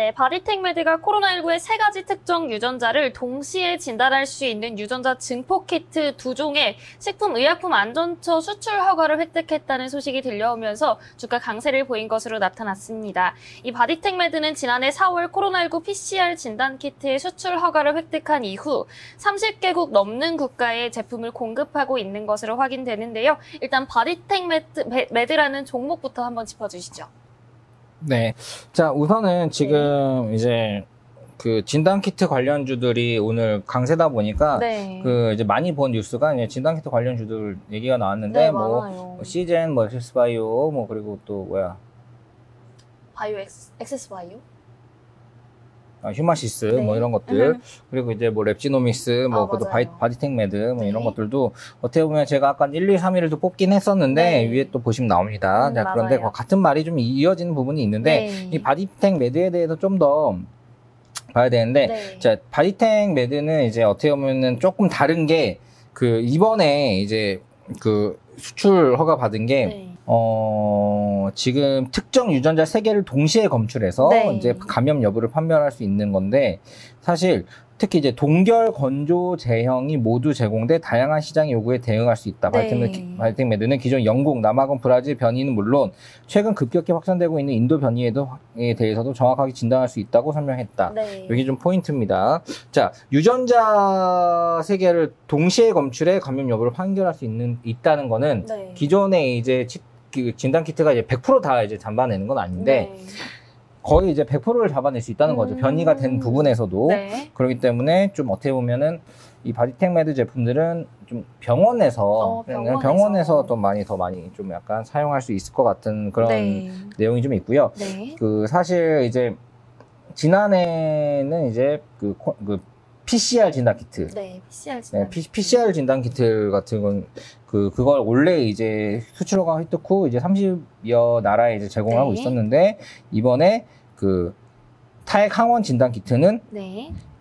네, 바디텍 메드가 코로나19의 세 가지 특정 유전자를 동시에 진단할 수 있는 유전자 증폭 키트 2종의 식품의약품안전처 수출 허가를 획득했다는 소식이 들려오면서 주가 강세를 보인 것으로 나타났습니다. 이 바디텍 메드는 지난해 4월 코로나19 PCR 진단 키트의 수출 허가를 획득한 이후 30개국 넘는 국가에 제품을 공급하고 있는 것으로 확인되는데요. 일단 바디텍 메드라는 종목부터 한번 짚어주시죠. 네. 자, 우선은 지금 이제 그 진단키트 관련주들이 오늘 강세다 보니까 그 이제 많이 본 뉴스가 이제 진단키트 관련주들 얘기가 나왔는데 뭐 시젠, 뭐 엑세스바이오, 뭐 그리고 또 뭐야? 바이오 엑세스바이오? 휴마시스 뭐 이런 것들 그리고 이제 뭐 랩지노믹스 뭐 그것도 바디텍 메드 뭐 이런 것들도 어떻게 보면 제가 아까 1, 2, 3위를 또 뽑긴 했었는데 위에 또 보시면 나옵니다. 자, 그런데 같은 말이 좀 이어지는 부분이 있는데 이 바디텍 메드에 대해서 좀 더 봐야 되는데 자, 바디텍 메드는 이제 어떻게 보면은 조금 다른 게 그 이번에 이제 그 수출 허가 받은 게 지금 특정 유전자 3개를 동시에 검출해서 이제 감염 여부를 판별할 수 있는 건데 사실 특히 이제 동결 건조 제형이 모두 제공돼 다양한 시장 요구에 대응할 수 있다. 바디텍 메드는 기존 영국, 남아공, 브라질 변이는 물론 최근 급격히 확산되고 있는 인도 변이에 대해서도 정확하게 진단할 수 있다고 설명했다. 여기 좀 포인트입니다. 자, 유전자 3개를 동시에 검출해 감염 여부를 판결할 수 있다는 거는 기존에 이제 진단 키트가 이제 100% 다 이제 잡아내는 건 아닌데 거의 이제 100%를 잡아낼 수 있다는 거죠. 변이가 된 부분에서도. 그렇기 때문에 좀 어떻게 보면은 이 바디텍 메드 제품들은 좀 병원에서 더 많이 좀 약간 사용할 수 있을 것 같은 그런 내용이 좀 있고요. 그 사실 이제 지난해는 이제 그 PCR 진단 키트. PCR 진단 키트 같은 건 그걸 원래 이제 수출허가 획득 후 이제 30여 나라에 이제 제공하고 있었는데 이번에 그 타액 항원 진단 키트는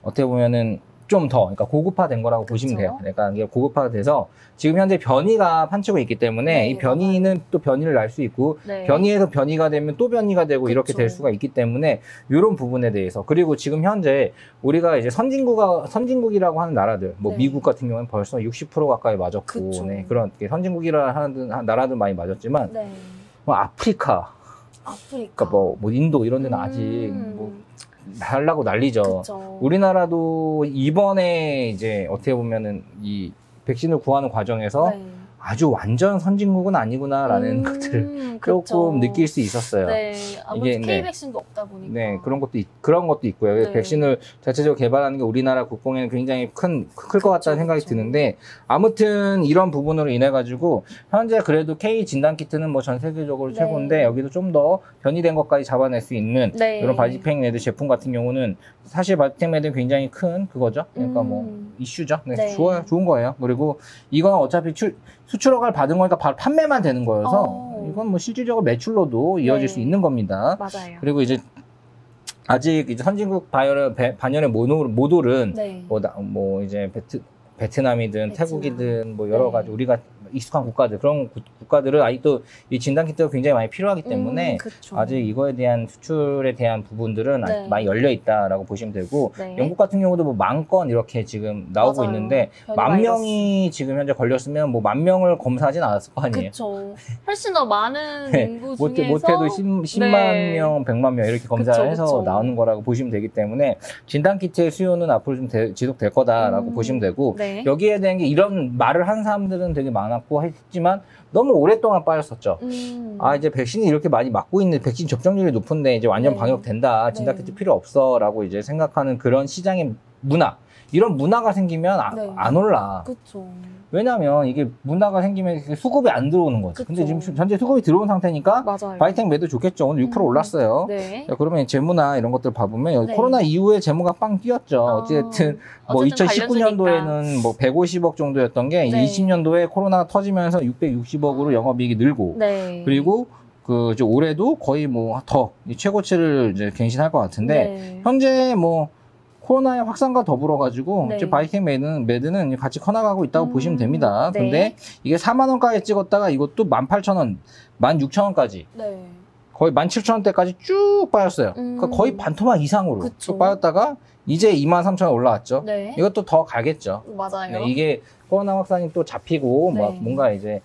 어떻게 보면은 좀 더, 그러니까 고급화된 거라고 보시면 돼요. 그러니까 이게 고급화돼서 지금 현재 변이가 판치고 있기 때문에 이 변이는 또 변이를 날 수 있고 변이에서 변이가 되면 또 변이가 되고 이렇게 될 수가 있기 때문에 이런 부분에 대해서 그리고 지금 현재 우리가 이제 선진국이라고 하는 나라들, 뭐 미국 같은 경우는 벌써 60% 가까이 맞았고, 그런 선진국이라 하는 나라들 많이 맞았지만 뭐 아프리카, 그러니까 뭐 인도 이런 데는 아직 뭐 달라고 난리죠. 우리나라도 이번에 이제 어떻게 보면은 이 백신을 구하는 과정에서 아주 완전 선진국은 아니구나라는 것들을 조금 느낄 수 있었어요. 아무래도 K-백신도 없다 보니까. 그런 것도 있고요. 백신을 자체적으로 개발하는 게 우리나라 국공에는 굉장히 클 것 같다는 생각이 드는데 아무튼 이런 부분으로 인해 가지고 현재 그래도 K 진단 키트는 뭐 전 세계적으로 최고인데 여기도 좀 더 변이된 것까지 잡아낼 수 있는 이런 바디텍 메드 제품 같은 경우는 사실 바디텍 메드는 굉장히 큰 그거죠. 그러니까 뭐 이슈죠. 좋은 거예요. 그리고 이건 어차피 수출 허가를 받은 거니까 바로 판매만 되는 거여서 이건 뭐 실질적으로 매출로도 이어질 수 있는 겁니다. 그리고 이제 아직 이제 선진국 반열의 모돌은 뭐 이제 베트남이든 태국이든 뭐 여러 가지 우리가 익숙한 국가들 그런 국가들은 아직도 이 진단 키트가 굉장히 많이 필요하기 때문에 아직 이거에 대한 수출에 대한 부분들은 아직 많이 열려 있다라고 보시면 되고 영국 같은 경우도 뭐 10,000건 이렇게 지금 나오고 있는데 10,000명이 지금 현재 걸렸으면 뭐 10,000명을 검사하진 않았을 거 아니에요. 훨씬 더 많은 인구 중에서 못해도 10만 명, 100만 명 이렇게 검사를 해서 나오는 거라고 보시면 되기 때문에 진단 키트의 수요는 앞으로 좀 지속될 거다라고 보시면 되고 여기에 대한 게 이런 말을 한 사람들은 되게 많았고 했지만 너무 오랫동안 빠졌었죠. 이제 백신이 이렇게 많이 맞고 있는 백신 접종률이 높은데 이제 완전 방역된다. 진단 키트 필요 없어 라고 이제 생각하는 그런 시장의 문화. 이런 문화가 생기면 안 올라. 왜냐면 이게 문화가 생기면 수급이 안 들어오는 거지. 근데 지금 현재 수급이 들어온 상태니까 바디텍 메드 좋겠죠. 오늘 6% 올랐어요. 자, 그러면 재무나 이런 것들 봐보면 코로나 이후에 재무가 빵 뛰었죠. 어쨌든 뭐 2019년도에는 뭐 150억 정도였던 게 20년도에 코로나가 터지면서 660억으로 영업이익이 늘고 그리고 그 올해도 거의 뭐 더 최고치를 이제 갱신할 것 같은데 현재 뭐 코로나의 확산과 더불어 가지고 이제 바디텍 메드는 같이 커나가고 있다고 보시면 됩니다. 근데 이게 4만 원까지 찍었다가 이것도 18,000원, 16,000원까지 거의 17,000원대까지 쭉 빠졌어요. 그러니까 거의 반토막 이상으로 그쵸. 쭉 빠졌다가 이제 23,000원 올라왔죠. 네. 이것도 더 가겠죠. 맞아요. 네, 이게 코로나 확산이 또 잡히고 네. 막 뭔가 이제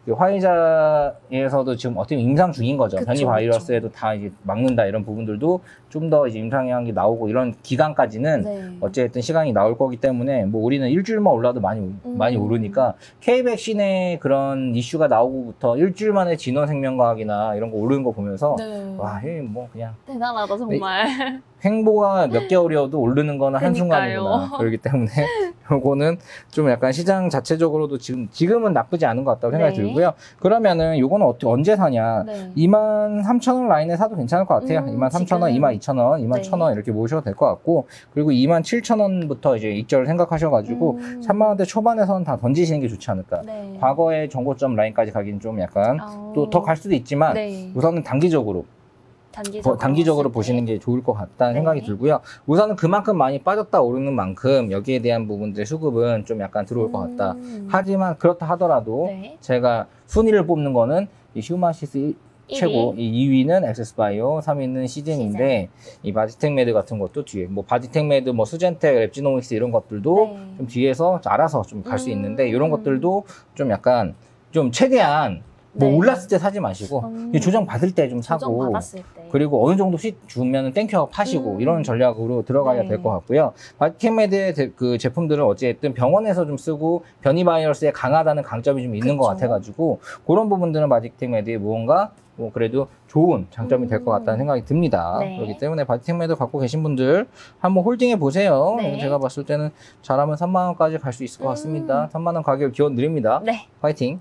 화이자에서도 지금 어떻게 보면 임상 중인 거죠. 그쵸, 변이 바이러스에도 다 이제 막는다 이런 부분들도 좀 더 이제 임상이 나오고 이런 기간까지는 네. 어쨌든 시간이 나올 거기 때문에 뭐 우리는 일주일만 올라도 많이 오르니까 K백신의 그런 이슈가 나오고부터 일주일 만에 진원생명과학이나 이런 거 오르는 거 보면서 네. 와, 이게 뭐 그냥 대단하다 정말. 횡보가 몇 개월이어도 오르는 거는 한순간이구나. 그러니까요. 그렇기 때문에 요거는 좀 약간 시장 자체적으로도 지금은 나쁘지 않은 것 같다고 생각이 네. 들고요. 그러면은 요거는 어떻게 언제 사냐? 네. 23,000원 라인에 사도 괜찮을 것 같아요. 23,000원, 지금. 22,000원, 네. 21,000원 이렇게 모셔도 될 것 같고, 그리고 27,000원부터 이제 익절을 생각하셔가지고 3만 원대 초반에서는 다 던지시는 게 좋지 않을까. 네. 과거의 정고점 라인까지 가기는 좀 약간 또 더 갈 수도 있지만 네. 우선은 단기적으로 단기적으로 보시는 게 좋을 것 같다는 네. 생각이 들고요. 우선은 그만큼 많이 빠졌다 오르는 만큼 여기에 대한 부분들의 수급은 좀 약간 들어올 것 같다. 하지만 그렇다 하더라도 네. 제가 순위를 뽑는 거는 이 휴마시스 최고, 이 2위는 엑세스바이오, 3위는 시젠인데 이 바디텍메드 같은 것도 뒤에 뭐 바디텍메드, 뭐 수젠텍, 랩지노믹스 이런 것들도 네. 좀 뒤에서 알아서 좀 갈 수 있는데 이런 것들도 좀 약간 좀 최대한 뭐 네. 올랐을 때 사지 마시고 이 조정 받을 때 좀 사고 조정받았을 때. 그리고 어느 정도 씩 주면은 땡큐하고 파시고 이런 전략으로 들어가야 네. 될 것 같고요. 바디텍메드의 그 제품들은 어쨌든 병원에서 좀 쓰고 변이 바이러스에 강하다는 강점이 좀 있는 것 그쵸. 같아가지고 그런 부분들은 바디텍메드에 무언가 뭐 그래도 좋은 장점이 될 것 같다는 생각이 듭니다. 네. 그렇기 때문에 바디텍메드 갖고 계신 분들 한번 홀딩해 보세요. 네. 제가 봤을 때는 잘하면 3만 원까지 갈 수 있을 것 같습니다. 3만 원 가격 기원 드립니다. 네. 파이팅!